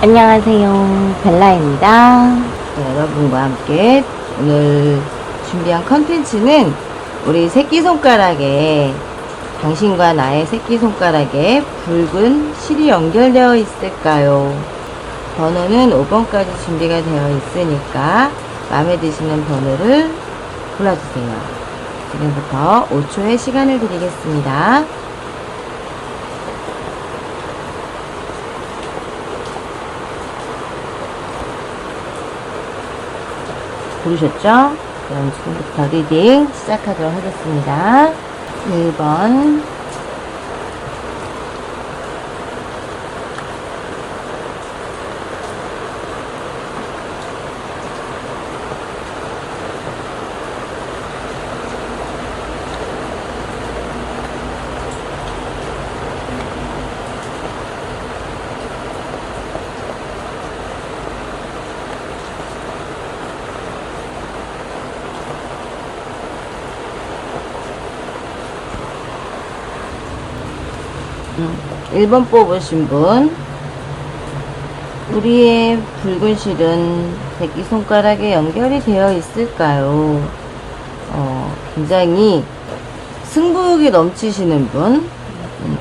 안녕하세요, 벨라입니다. 네, 여러분과 함께 오늘 준비한 컨텐츠는 우리 새끼손가락에, 당신과 나의 새끼손가락에 붉은 실이 연결되어 있을까요? 번호는 5번까지 준비가 되어 있으니까 마음에 드시는 번호를 골라주세요. 지금부터 5초의 시간을 드리겠습니다. 부르셨죠? 그럼 지금부터 리딩 시작하도록 하겠습니다. 1번, 1번 뽑으신 분, 우리의 붉은 실은 새끼손가락에 연결이 되어 있을까요? 굉장히 승부욕이 넘치시는 분,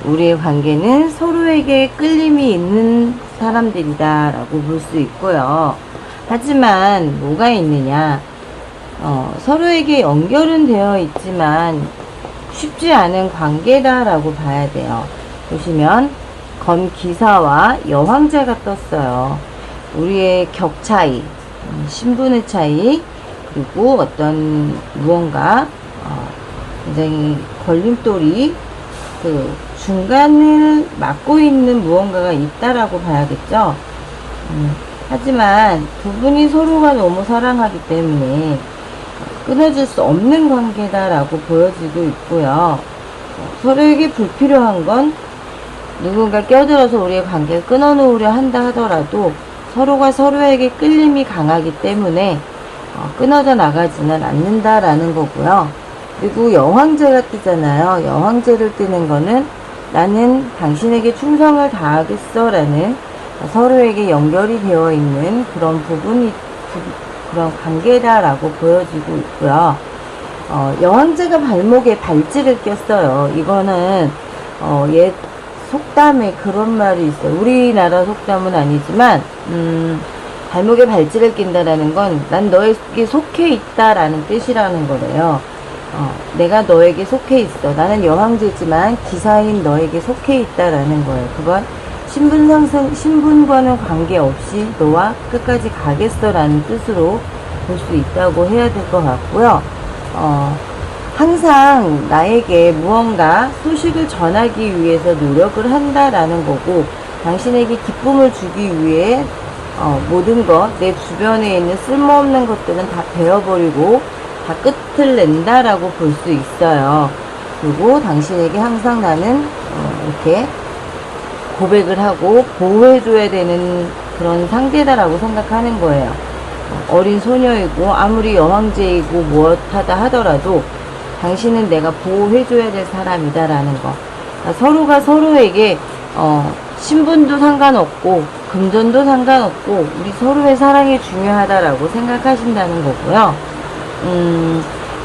우리의 관계는 서로에게 끌림이 있는 사람들이다 라고 볼 수 있고요. 하지만 뭐가 있느냐, 서로에게 연결은 되어 있지만 쉽지 않은 관계다 라고 봐야 돼요. 보시면 검기사와 여왕자가 떴어요. 우리의 격 차이, 신분의 차이, 그리고 어떤 무언가 굉장히 걸림돌이 그 중간을 막고 있는 무언가가 있다라고 봐야겠죠. 하지만 두 분이 서로가 너무 사랑하기 때문에 끊어질 수 없는 관계다라고 보여지고 있고요. 서로에게 불필요한 건 누군가 껴들어서 우리의 관계를 끊어놓으려 한다 하더라도 서로가 서로에게 끌림이 강하기 때문에 끊어져 나가지는 않는다라는 거고요. 그리고 여왕제가 뜨잖아요. 여왕제를 뜨는 거는 나는 당신에게 충성을 다하겠어 라는 서로에게 연결이 되어 있는 그런 부분이, 그런 관계다라고 보여지고 있고요. 여왕제가 발목에 발찌를 꼈어요. 이거는 옛 속담에 그런 말이 있어요. 우리나라 속담은 아니지만 발목에 발찌를 낀다라는 건 난 너에게 속해 있다라는 뜻이라는 거래요. 내가 너에게 속해 있어. 나는 여왕제지만 기사인 너에게 속해 있다라는 거예요. 그건 신분과는 관계없이 너와 끝까지 가겠어라는 뜻으로 볼 수 있다고 해야 될 것 같고요. 항상 나에게 무언가 소식을 전하기 위해서 노력을 한다라는 거고, 당신에게 기쁨을 주기 위해 모든 것, 내 주변에 있는 쓸모없는 것들은 다 베어버리고 다 끝을 낸다라고 볼 수 있어요. 그리고 당신에게 항상 나는 이렇게 고백을 하고 보호해줘야 되는 그런 상대다라고 생각하는 거예요. 어린 소녀이고 아무리 여왕제이고 무엇하다 하더라도 당신은 내가 보호해줘야 될 사람이다라는 거. 서로가 서로에게 신분도 상관없고 금전도 상관없고 우리 서로의 사랑이 중요하다라고 생각하신다는 거고요.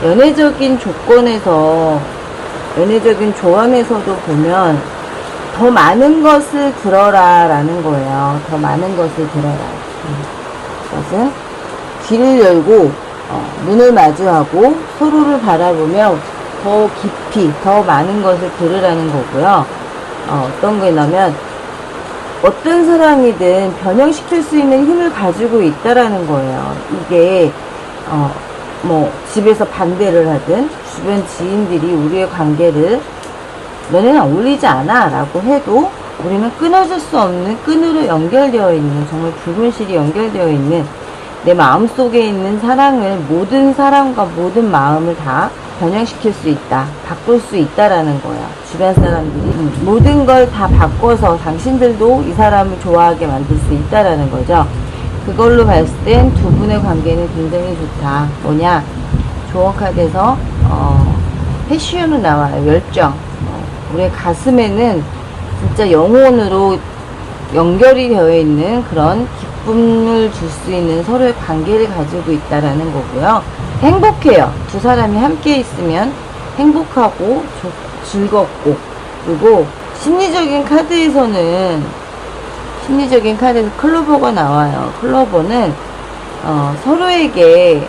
연애적인 조건에서, 연애적인 조언에서도 보면 더 많은 것을 들어라 라는 거예요. 더 많은 것을 들어라. 그것은 귀를 열고 눈을 마주하고 서로를 바라보며 더 깊이 더 많은 것을 들으라는 거고요. 어떤 거냐면 어떤 사랑이든 변형시킬 수 있는 힘을 가지고 있다라는 거예요. 이게 뭐 집에서 반대를 하든 주변 지인들이 우리의 관계를 너네는 어울리지 않아 라고 해도 우리는 끊어질 수 없는 끈으로 연결되어 있는, 정말 붉은 실이 연결되어 있는 내 마음속에 있는 사랑을, 모든 사랑과 모든 마음을 다 변형시킬 수 있다, 바꿀 수 있다라는 거야. 주변 사람들이 모든 걸 다 바꿔서 당신들도 이 사람을 좋아하게 만들 수 있다라는 거죠. 그걸로 봤을 땐 두 분의 관계는 굉장히 좋다. 뭐냐, 조언 카드에서 패션으로 나와요. 열정. 우리의 가슴에는 진짜 영혼으로 연결이 되어 있는 그런 기쁨을 줄 수 있는 서로의 관계를 가지고 있다라는 거고요. 행복해요. 두 사람이 함께 있으면 행복하고 즐겁고, 그리고 심리적인 카드에서 클로버가 나와요. 클로버는 서로에게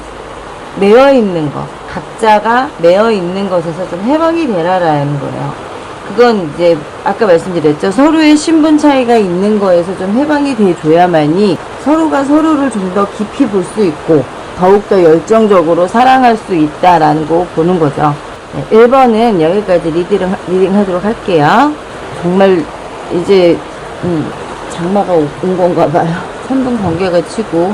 매여 있는 것, 각자가 매여 있는 것에서 좀 해방이 되라라는 거예요. 그건 이제 아까 말씀드렸죠. 서로의 신분 차이가 있는 거에서 좀 해방이 돼줘야만이 서로가 서로를 좀 더 깊이 볼 수 있고 더욱더 열정적으로 사랑할 수 있다라는 거 보는 거죠. 네, 1번은 여기까지 리딩 하도록 할게요. 정말 이제 장마가 온 건가 봐요. 천둥 번개가 치고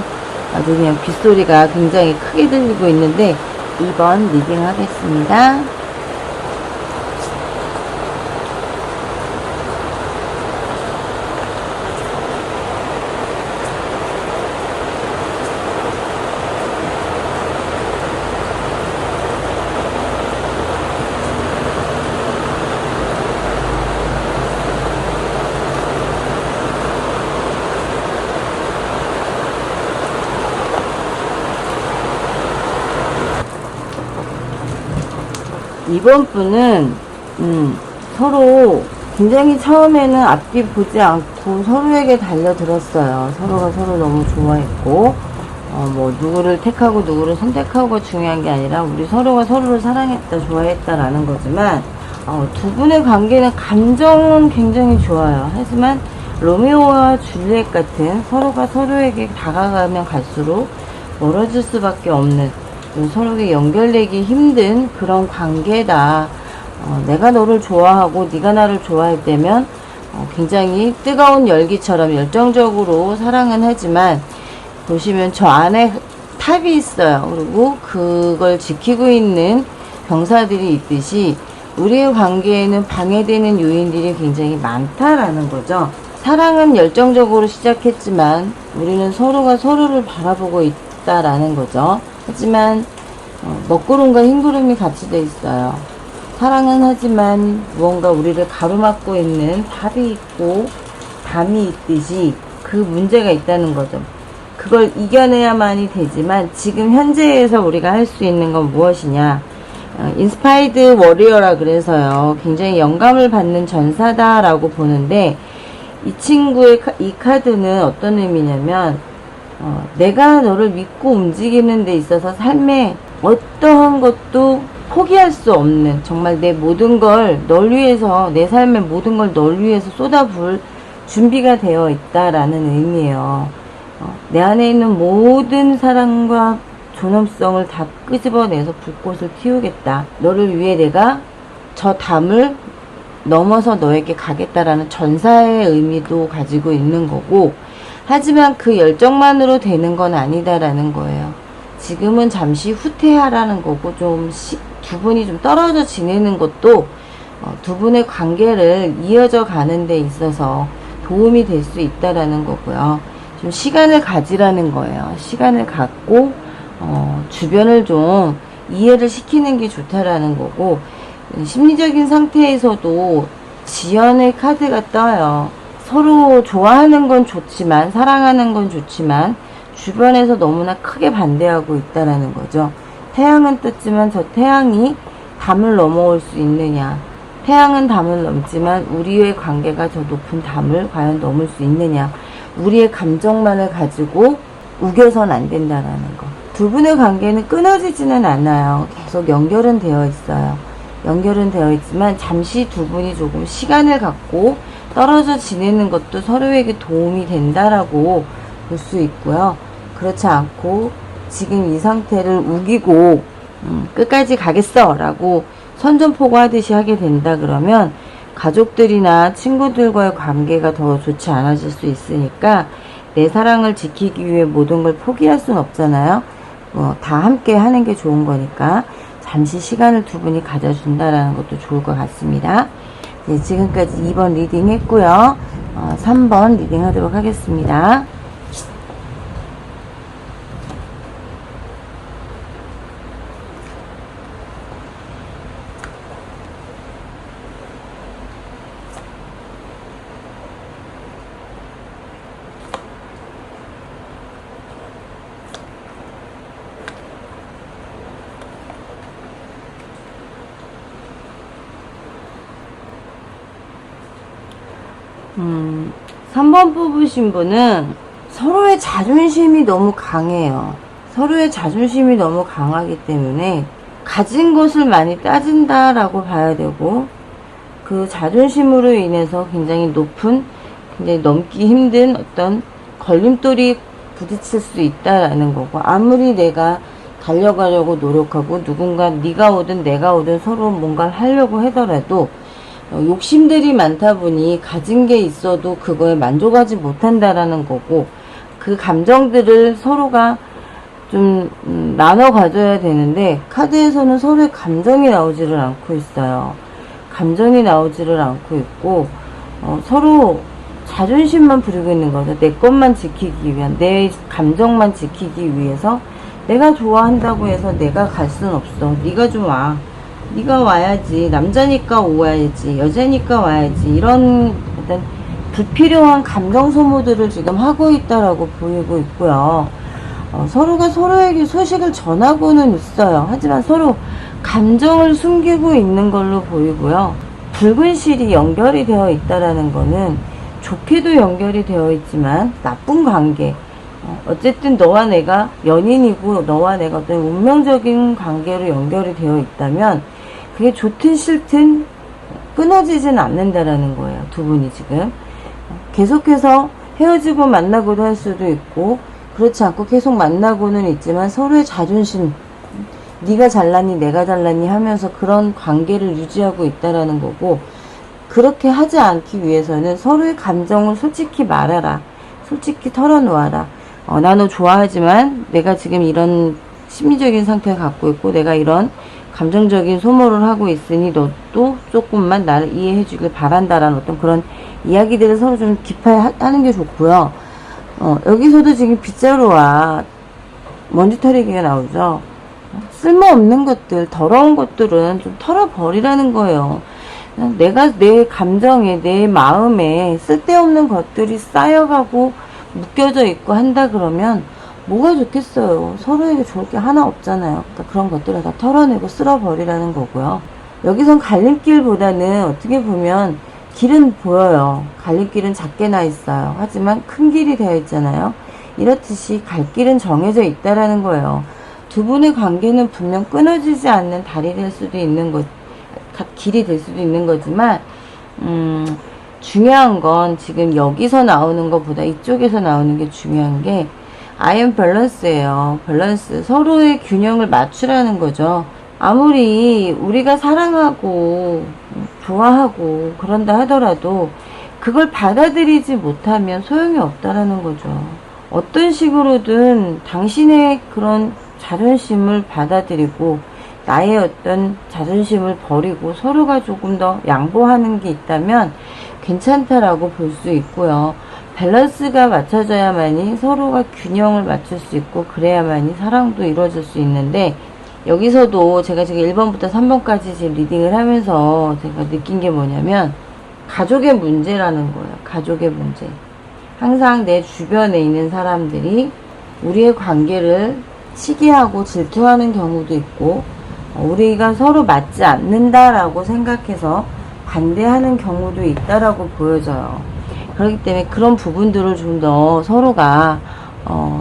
아주 그냥 빗소리가 굉장히 크게 들리고 있는데 2번 리딩 하겠습니다. 이번 분은 서로 굉장히 처음에는 앞뒤 보지 않고 서로에게 달려들었어요. 서로가 서로 너무 좋아했고 뭐 누구를 택하고 누구를 선택하고 중요한 게 아니라 우리 서로가 서로를 사랑했다, 좋아했다라는 거지만 두 분의 관계는 감정은 굉장히 좋아요. 하지만 로미오와 줄리엣 같은 서로가 서로에게 다가가면 갈수록 멀어질 수밖에 없는, 서로에게 연결되기 힘든 그런 관계다. 내가 너를 좋아하고 네가 나를 좋아할 때면 굉장히 뜨거운 열기처럼 열정적으로 사랑은 하지만 보시면 저 안에 탑이 있어요. 그리고 그걸 지키고 있는 병사들이 있듯이 우리의 관계에는 방해되는 요인들이 굉장히 많다라는 거죠. 사랑은 열정적으로 시작했지만 우리는 서로가 서로를 바라보고 있다라는 거죠. 하지만 먹구름과 흰구름이 같이 돼 있어요. 사랑은 하지만 무언가 우리를 가로막고 있는 탑이 있고 담이 있듯이 그 문제가 있다는 거죠. 그걸 이겨내야만이 되지만 지금 현재에서 우리가 할 수 있는 건 무엇이냐, 인스파이드 워리어라 그래서요, 굉장히 영감을 받는 전사다라고 보는데, 이 친구의 이 카드는 어떤 의미냐면 내가 너를 믿고 움직이는 데 있어서 삶에 어떠한 것도 포기할 수 없는, 정말 내 모든 걸 널 위해서, 내 삶의 모든 걸 널 위해서 쏟아부을 준비가 되어 있다라는 의미예요. 내 안에 있는 모든 사랑과 존엄성을 다 끄집어내서 불꽃을 틔우겠다. 너를 위해 내가 저 담을 넘어서 너에게 가겠다라는 전사의 의미도 가지고 있는 거고, 하지만 그 열정만으로 되는 건 아니다라는 거예요. 지금은 잠시 후퇴하라는 거고, 두 분이 좀 떨어져 지내는 것도 두 분의 관계를 이어져 가는 데 있어서 도움이 될 수 있다라는 거고요. 좀 시간을 가지라는 거예요. 시간을 갖고 주변을 좀 이해를 시키는 게 좋다라는 거고, 심리적인 상태에서도 지연의 카드가 떠요. 서로 좋아하는 건 좋지만, 사랑하는 건 좋지만 주변에서 너무나 크게 반대하고 있다라는 거죠. 태양은 떴지만 저 태양이 담을 넘어올 수 있느냐, 태양은 담을 넘지만 우리의 관계가 저 높은 담을 과연 넘을 수 있느냐, 우리의 감정만을 가지고 우겨선 안 된다라는 거. 두 분의 관계는 끊어지지는 않아요. 계속 연결은 되어 있어요. 연결은 되어 있지만 잠시 두 분이 조금 시간을 갖고 떨어져 지내는 것도 서로에게 도움이 된다라고 볼 수 있고요. 그렇지 않고 지금 이 상태를 우기고 끝까지 가겠어 라고 선전포고하듯이 하게 된다 그러면 가족들이나 친구들과의 관계가 더 좋지 않아질 수 있으니까, 내 사랑을 지키기 위해 모든 걸 포기할 순 없잖아요. 다 함께 하는 게 좋은 거니까 잠시 시간을 두 분이 가져준다라는 것도 좋을 것 같습니다. 네, 지금까지 2번 리딩 했고요. 3번 리딩 하도록 하겠습니다. 3번 뽑으신 분은 서로의 자존심이 너무 강해요. 서로의 자존심이 너무 강하기 때문에 가진 것을 많이 따진다라고 봐야 되고, 그 자존심으로 인해서 굉장히 높은, 굉장히 넘기 힘든 어떤 걸림돌이 부딪힐 수 있다라는 거고, 아무리 내가 달려가려고 노력하고 누군가 네가 오든 내가 오든 서로 뭔가를 하려고 하더라도 욕심들이 많다 보니 가진 게 있어도 그거에 만족하지 못한다라는 거고, 그 감정들을 서로가 좀 나눠 가져야 되는데, 카드에서는 서로의 감정이 나오지를 않고 있어요. 감정이 나오지를 않고 있고, 서로 자존심만 부리고 있는 거죠. 내 것만 지키기 위한, 내 감정만 지키기 위해서 내가 좋아한다고 해서 내가 갈 순 없어. 네가 좀 와. 네가 와야지. 남자니까 오야지. 여자니까 와야지. 이런 어떤 불필요한 감정 소모들을 지금 하고 있다라고 보이고 있고요. 서로가 서로에게 소식을 전하고는 있어요. 하지만 서로 감정을 숨기고 있는 걸로 보이고요. 붉은 실이 연결이 되어 있다라는 거는 좋게도 연결이 되어 있지만 나쁜 관계, 어쨌든 너와 내가 연인이고 너와 내가 어떤 운명적인 관계로 연결이 되어 있다면 그게 좋든 싫든 끊어지진 않는다라는 거예요. 두 분이 지금 계속해서 헤어지고 만나고도 할 수도 있고, 그렇지 않고 계속 만나고는 있지만 서로의 자존심, 네가 잘났니 내가 잘났니 하면서 그런 관계를 유지하고 있다라는 거고, 그렇게 하지 않기 위해서는 서로의 감정을 솔직히 말하라. 솔직히 털어놓아라. 나 너 좋아하지만 내가 지금 이런 심리적인 상태를 갖고 있고 내가 이런 감정적인 소모를 하고 있으니 너도 조금만 나를 이해해 주길 바란다라는 어떤 그런 이야기들을 서로 좀 깊이 하는 게 좋고요. 여기서도 지금 빗자루와 먼지털이기가 나오죠. 쓸모없는 것들, 더러운 것들은 좀 털어버리라는 거예요. 내가 내 감정에, 내 마음에 쓸데없는 것들이 쌓여가고 묶여져 있고 한다 그러면 뭐가 좋겠어요. 서로에게 좋을 게 하나 없잖아요. 그러니까 그런 것들을 다 털어내고 쓸어버리라는 거고요. 여기선 갈림길보다는 어떻게 보면 길은 보여요. 갈림길은 작게 나 있어요. 하지만 큰 길이 되어 있잖아요. 이렇듯이 갈 길은 정해져 있다라는 거예요. 두 분의 관계는 분명 끊어지지 않는 달이 될 수도 있는 것, 길이 될 수도 있는 거지만, 중요한 건 지금 여기서 나오는 것보다 이쪽에서 나오는 게 중요한 게 아이언 밸런스예요. 밸런스. 서로의 균형을 맞추라는 거죠. 아무리 우리가 사랑하고 좋아하고 그런다 하더라도 그걸 받아들이지 못하면 소용이 없다라는 거죠. 어떤 식으로든 당신의 그런 자존심을 받아들이고 나의 어떤 자존심을 버리고 서로가 조금 더 양보하는 게 있다면 괜찮다라고 볼 수 있고요. 밸런스가 맞춰져야만이 서로가 균형을 맞출 수 있고 그래야만이 사랑도 이루어질 수 있는데, 여기서도 제가 지금 1번부터 3번까지 지금 리딩을 하면서 제가 느낀 게 뭐냐면 가족의 문제라는 거예요. 가족의 문제. 항상 내 주변에 있는 사람들이 우리의 관계를 시기하고 질투하는 경우도 있고, 우리가 서로 맞지 않는다라고 생각해서 반대하는 경우도 있다라고 보여져요. 그렇기 때문에 그런 부분들을 좀 더 서로가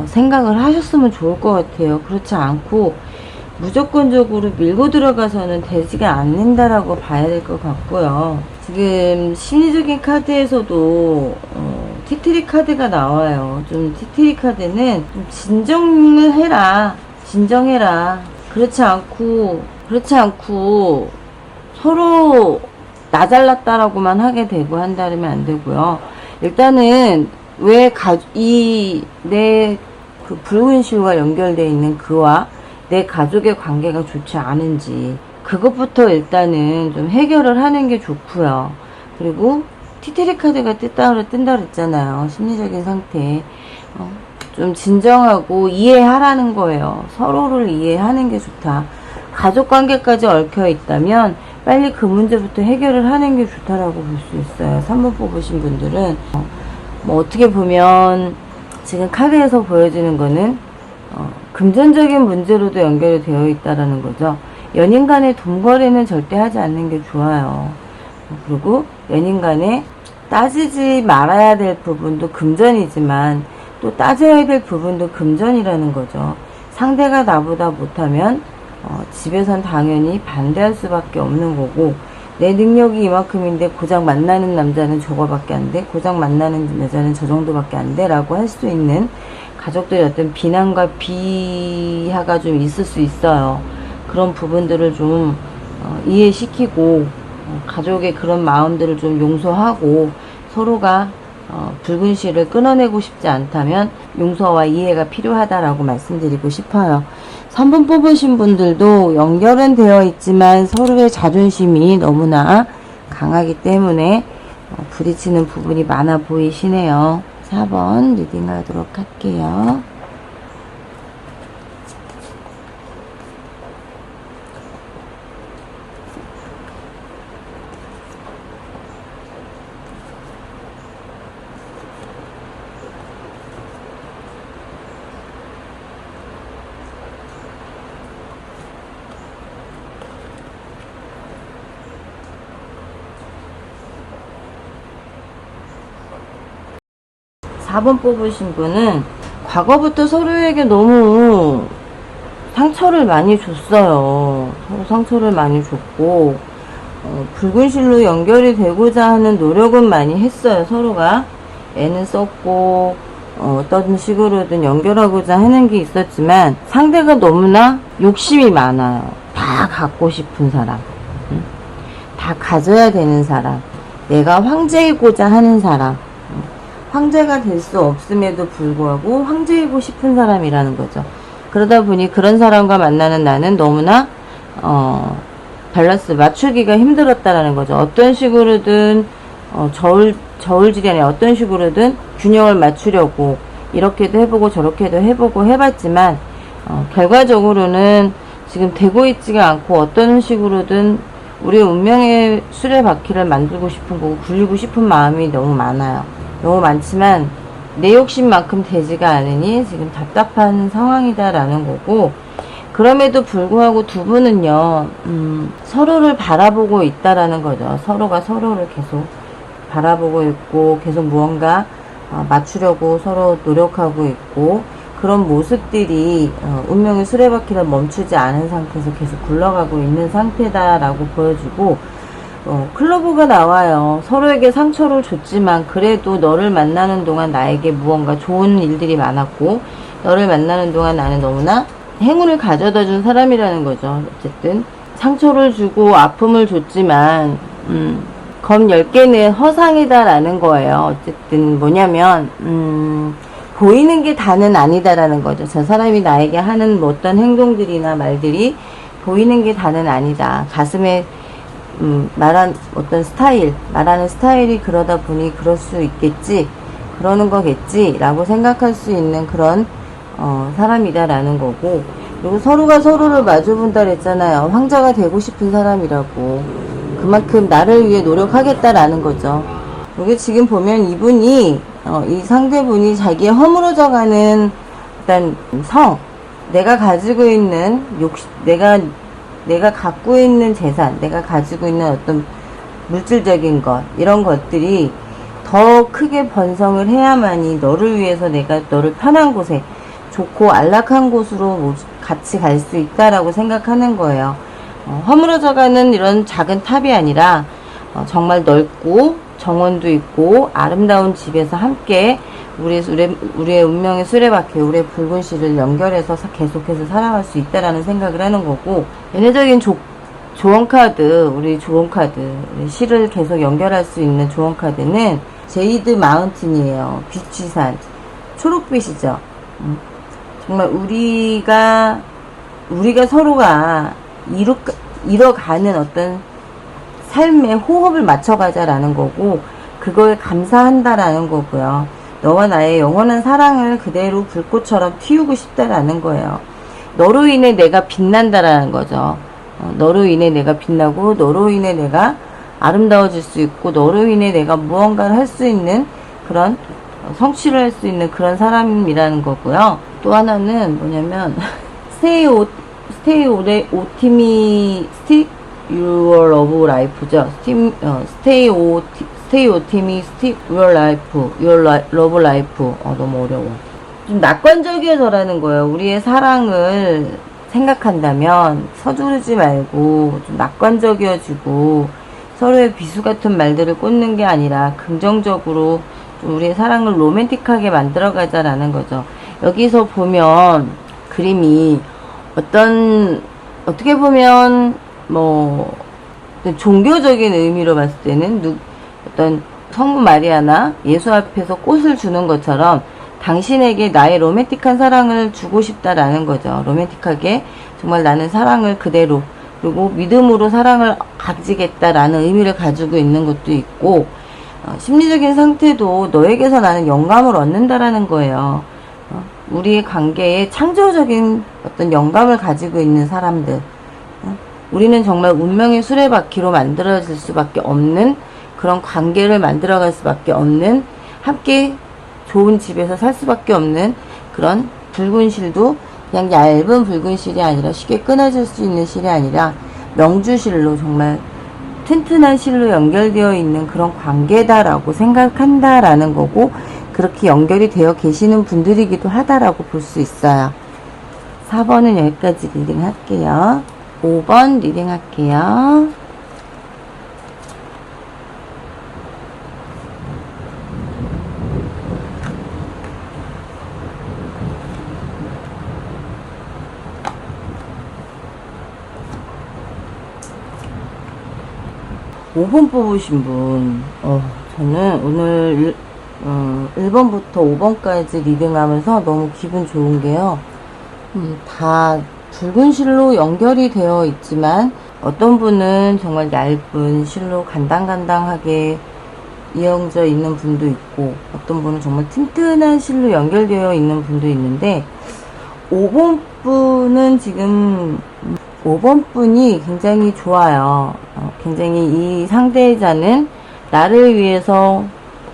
생각을 하셨으면 좋을 것 같아요. 그렇지 않고 무조건적으로 밀고 들어가서는 되지가 않는다라고 봐야 될 것 같고요. 지금 심리적인 카드에서도 티트리 카드가 나와요. 좀 티트리 카드는 좀 진정을 해라. 진정해라. 그렇지 않고 서로 나 잘났다라고만 하게 되고 한다면 안 되고요. 일단은 왜 내 그 붉은 실과 연결되어 있는 그와 내 가족의 관계가 좋지 않은지 그것부터 일단은 좀 해결을 하는 게 좋고요. 그리고 티트리 카드가 뜬다 그랬잖아요. 심리적인 상태. 좀 진정하고 이해하라는 거예요. 서로를 이해하는 게 좋다. 가족 관계까지 얽혀 있다면 빨리 그 문제부터 해결을 하는 게 좋다라고 볼 수 있어요. 3번 뽑으신 분들은 뭐 어떻게 보면 지금 카드에서 보여지는 거는 금전적인 문제로도 연결이 되어 있다라는 거죠. 연인 간의 돈 거래는 절대 하지 않는 게 좋아요. 그리고 연인 간의 따지지 말아야 될 부분도 금전이지만 또 따져야 될 부분도 금전이라는 거죠. 상대가 나보다 못하면 집에선 당연히 반대할 수밖에 없는 거고, 내 능력이 이만큼인데 고작 만나는 남자는 저거밖에 안 돼, 고작 만나는 여자는 저 정도밖에 안 돼 라고 할 수 있는 가족들의 어떤 비난과 비하가 좀 있을 수 있어요. 그런 부분들을 좀 이해시키고 가족의 그런 마음들을 좀 용서하고, 서로가 붉은 실을 끊어내고 싶지 않다면 용서와 이해가 필요하다라고 말씀드리고 싶어요. 3번 뽑으신 분들도 연결은 되어 있지만 서로의 자존심이 너무나 강하기 때문에 부딪히는 부분이 많아 보이시네요. 4번 리딩하도록 할게요. (4번) 뽑으신 분은 과거부터 서로에게 너무 상처를 많이 줬어요. 서로 상처를 많이 줬고, 붉은 실로 연결이 되고자 하는 노력은 많이 했어요. 서로가 애는 썼고 어떤 식으로든 연결하고자 하는 게 있었지만, 상대가 너무나 욕심이 많아요. 다 갖고 싶은 사람, 다 가져야 되는 사람, 내가 황제이고자 하는 사람, 황제가 될 수 없음에도 불구하고 황제이고 싶은 사람이라는 거죠. 그러다 보니 그런 사람과 만나는 나는 너무나 밸런스 맞추기가 힘들었다라는 거죠. 어떤 식으로든 저울질이 아니라 어떤 식으로든 균형을 맞추려고 이렇게도 해보고 저렇게도 해보고 해봤지만 결과적으로는 지금 되고 있지가 않고, 어떤 식으로든 우리의 운명의 수레바퀴를 만들고 싶은 거고 굴리고 싶은 마음이 너무 많아요. 너무 많지만 내 욕심만큼 되지가 않으니 지금 답답한 상황이다라는 거고, 그럼에도 불구하고 두 분은요 서로를 바라보고 있다라는 거죠. 서로가 서로를 계속 바라보고 있고 계속 무언가 맞추려고 서로 노력하고 있고, 그런 모습들이 운명의 수레바퀴를 멈추지 않은 상태에서 계속 굴러가고 있는 상태다라고 보여주고, 클로브가 나와요. 서로에게 상처를 줬지만 그래도 너를 만나는 동안 나에게 무언가 좋은 일들이 많았고, 너를 만나는 동안 나는 너무나 행운을 가져다 준 사람이라는 거죠. 어쨌든 상처를 주고 아픔을 줬지만 검 10개는 허상이다라는 거예요. 어쨌든 뭐냐면 보이는 게 다는 아니다라는 거죠. 저 사람이 나에게 하는 어떤 행동들이나 말들이 보이는 게 다는 아니다. 가슴에 말한 어떤 말하는 스타일이 그러다 보니 그럴 수 있겠지, 그러는 거겠지 라고 생각할 수 있는 그런 사람이다라는 거고, 그리고 서로가 서로를 마주본다 그랬잖아요. 황자가 되고 싶은 사람이라고. 그만큼 나를 위해 노력하겠다라는 거죠. 여기 지금 보면 이분이 이 상대분이 자기의 허물어져가는 일단 내가 가지고 있는 내가 갖고 있는 재산, 내가 가지고 있는 어떤 물질적인 것, 이런 것들이 더 크게 번성을 해야만이 너를 위해서 내가 너를 편한 곳에, 좋고 안락한 곳으로 같이 갈 수 있다라고 생각하는 거예요. 허물어져가는 이런 작은 탑이 아니라 정말 넓고 정원도 있고 아름다운 집에서 함께 우리의 운명의 수레바퀴, 우리의 붉은 실을 연결해서 계속해서 살아갈 수 있다라는 생각을 하는 거고, 연애적인 조언 카드, 우리 실을 계속 연결할 수 있는 조언 카드는 제이드 마운틴이에요. 빛지산, 초록빛이죠. 정말 우리가 서로가 이뤄가는 어떤 삶의 호흡을 맞춰가자라는 거고, 그거에 감사한다라는 거고요. 너와 나의 영원한 사랑을 그대로 불꽃처럼 튀우고 싶다라는 거예요. 너로 인해 내가 빛난다라는 거죠. 너로 인해 내가 빛나고, 너로 인해 내가 아름다워질 수 있고, 너로 인해 내가 무언가를 할 수 있는 그런 성취를 할 수 있는 그런 사람이라는 거고요. 또 하나는 뭐냐면 stay your love life죠. stay stay with me, stay your life, your love life. 너무 어려워. 좀 낙관적이어서라는 거예요. 우리의 사랑을 생각한다면 서두르지 말고 좀 낙관적이어지고 서로의 비수 같은 말들을 꽂는 게 아니라 긍정적으로 좀 우리의 사랑을 로맨틱하게 만들어가자라는 거죠. 여기서 보면 그림이 어떻게 보면 종교적인 의미로 봤을 때는 어떤 성부 마리아나 예수 앞에서 꽃을 주는 것처럼 당신에게 나의 로맨틱한 사랑을 주고 싶다라는 거죠. 로맨틱하게 정말 나는 사랑을 그대로 그리고 믿음으로 사랑을 가지겠다라는 의미를 가지고 있는 것도 있고 심리적인 상태도 너에게서 나는 영감을 얻는다라는 거예요. 우리의 관계에 창조적인 어떤 영감을 가지고 있는 사람들 우리는 정말 운명의 수레바퀴로 만들어질 수밖에 없는 그런 관계를 만들어갈 수밖에 없는 함께 좋은 집에서 살 수밖에 없는 그런 붉은 실도 그냥 얇은 붉은 실이 아니라 쉽게 끊어질 수 있는 실이 아니라 명주실로 정말 튼튼한 실로 연결되어 있는 그런 관계다라고 생각한다라는 거고 그렇게 연결이 되어 계시는 분들이기도 하다라고 볼 수 있어요. 4번은 여기까지 리딩 할게요. 5번 리딩 할게요. 오 번 뽑으신 분, 저는 오늘 1번부터 5번까지 리딩하면서 너무 기분 좋은 게요. 다 붉은 실로 연결이 되어 있지만 어떤 분은 정말 얇은 실로 간당간당하게 이어져 있는 분도 있고 어떤 분은 정말 튼튼한 실로 연결되어 있는 분도 있는데 5번 분은 지금 5번 분이 굉장히 좋아요. 굉장히 이 상대자는 나를 위해서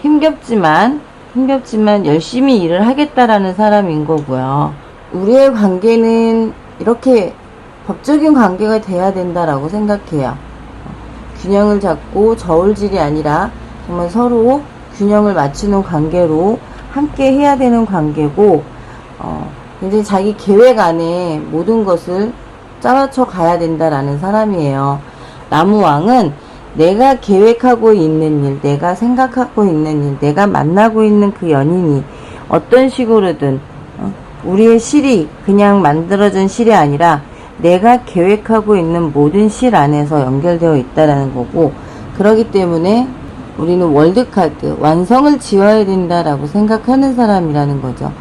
힘겹지만 열심히 일을 하겠다라는 사람인 거고요. 우리의 관계는 이렇게 법적인 관계가 돼야 된다라고 생각해요. 균형을 잡고 저울질이 아니라 정말 서로 균형을 맞추는 관계로 함께 해야 되는 관계고 굉장히 자기 계획 안에 모든 것을 짜맞춰 가야 된다라는 사람이에요. 나무왕은 내가 계획하고 있는 일, 내가 생각하고 있는 일, 내가 만나고 있는 그 연인이 어떤 식으로든 우리의 실이 그냥 만들어진 실이 아니라 내가 계획하고 있는 모든 실 안에서 연결되어 있다라는 거고 그렇기 때문에 우리는 월드카드, 완성을 지어야 된다라고 생각하는 사람이라는 거죠.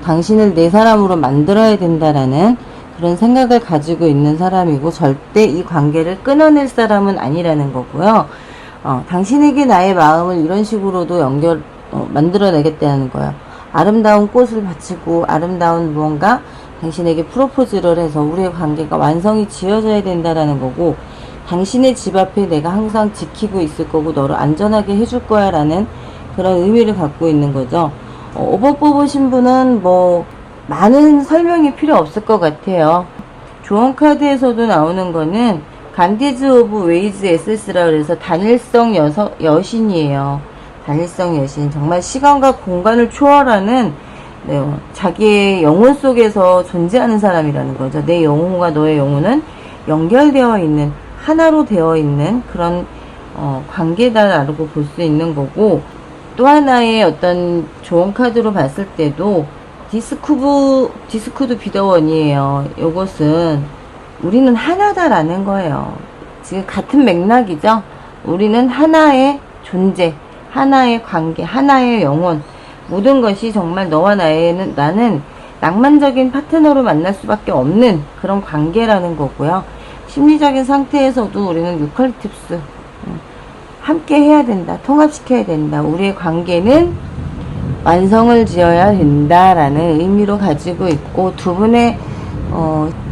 당신을 내 사람으로 만들어야 된다라는 그런 생각을 가지고 있는 사람이고 절대 이 관계를 끊어낼 사람은 아니라는 거고요. 당신에게 나의 마음을 이런 식으로도 만들어내겠다는 거예요. 아름다운 꽃을 바치고 아름다운 무언가 당신에게 프로포즈를 해서 우리의 관계가 완성이 지어져야 된다라는 거고 당신의 집 앞에 내가 항상 지키고 있을 거고 너를 안전하게 해줄 거야 라는 그런 의미를 갖고 있는 거죠. 5번 뽑으신 분은 많은 설명이 필요 없을 것 같아요. 조언 카드에서도 나오는 거는 간디즈 오브 웨이즈 에세스라 그래서 단일성 여신이에요. 단일성 여신. 정말 시간과 공간을 초월하는 자기의 영혼 속에서 존재하는 사람이라는 거죠. 내 영혼과 너의 영혼은 연결되어 있는 하나로 되어 있는 그런 관계다라고 볼 수 있는 거고 또 하나의 어떤 조언 카드로 봤을 때도 디스쿠드 비더원이에요. 요것은 우리는 하나다라는 거예요. 지금 같은 맥락이죠. 우리는 하나의 존재, 하나의 관계, 하나의 영혼 모든 것이 정말 너와 나는 낭만적인 파트너로 만날 수밖에 없는 그런 관계라는 거고요. 심리적인 상태에서도 우리는 유칼립투스 함께 해야 된다. 통합시켜야 된다. 우리의 관계는 완성을 지어야 된다라는 의미로 가지고 있고 두 분의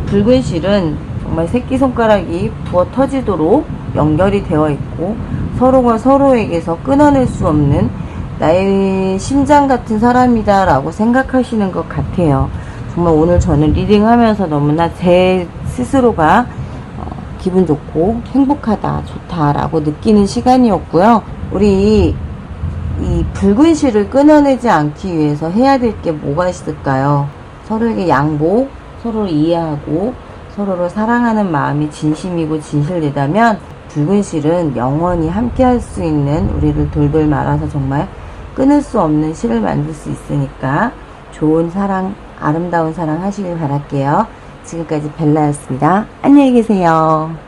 붉은 실은 정말 새끼손가락이 부어 터지도록 연결이 되어 있고 서로가 서로에게서 끊어낼 수 없는 나의 심장 같은 사람이다 라고 생각하시는 것 같아요. 정말 오늘 저는 리딩하면서 너무나 제 스스로가 기분 좋고 행복하다, 좋다라고 느끼는 시간이었고요. 우리 이 붉은 실을 끊어내지 않기 위해서 해야 될 게 뭐가 있을까요? 서로에게 양보, 서로를 이해하고 서로를 사랑하는 마음이 진심이고 진실되다면 붉은 실은 영원히 함께 할 수 있는, 우리를 돌돌 말아서 정말 끊을 수 없는 실을 만들 수 있으니까 좋은 사랑, 아름다운 사랑 하시길 바랄게요. 지금까지 벨라였습니다. 안녕히 계세요.